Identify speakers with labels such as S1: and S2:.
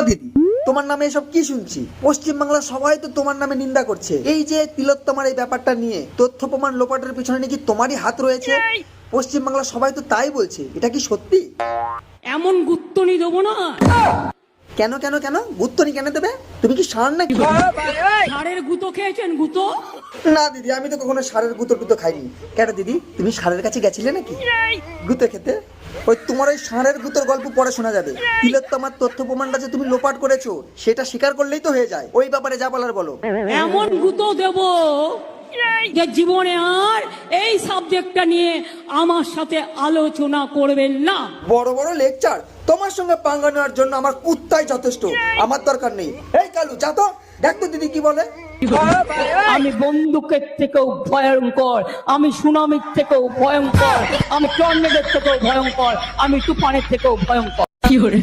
S1: দিদি, তোমার নামে এসব কি শুনছি? পশ্চিমবাংলার সবাই তো তোমার নামে নিন্দা করছে। এই যে তিলোত্তমার এই ব্যাপারটা নিয়ে তথ্য প্রমাণ লোপাটের পিছনে নাকি তোমারই হাত রয়েছে। পশ্চিমবাংলার সবাই তো তাই বলছে, এটা কি সত্যি?
S2: এমন গুত্তনি দেবো না।
S1: কেন কেন কেন গুত্তনি কেন দেবে? তুমি কি ষাঁড় নাকি?
S2: ষাঁড়ের গুঁতো খেয়েছেন? গুঁতো
S1: না দিদি, আমি তো কখনো ষাঁড়ের গুঁতো খাইনি। কেন দিদি, তুমি ষাঁড়ের কাছে গেছিলে নাকি গুঁতো খেতে? ওই তোমার ওই ষাঁড়ের গুঁতোর গল্প পরে শোনা যাবে। তিলোত্তমার তথ্য প্রমাণটা যে তুমি লোপাট করেছো সেটা স্বীকার করলেই তো হয়ে যায়। ওই ব্যাপারে যা বলার বলো।
S2: এমন গুঁতো দেবো যে জীবনে আর এই সাবজেক্টটা নিয়ে আমার সাথে আলোচনা করবেন না।
S1: বড় বড় লেকচার, তোমার সঙ্গে পাঙ্গা নেওয়ার জন্য আমার কুত্তাই যথেষ্ট, আমার দরকার নেই। এই কালু, যা তো, দেখ তো দিদি কি বলে।
S2: আমি বন্দুকের থেকেও ভয়ঙ্কর, আমি সুনামির থেকেও ভয়ঙ্কর, আমি টর্নেডোর থেকেও ভয়ঙ্কর, আমি তুফানের থেকেও ভয়ঙ্কর। কি করে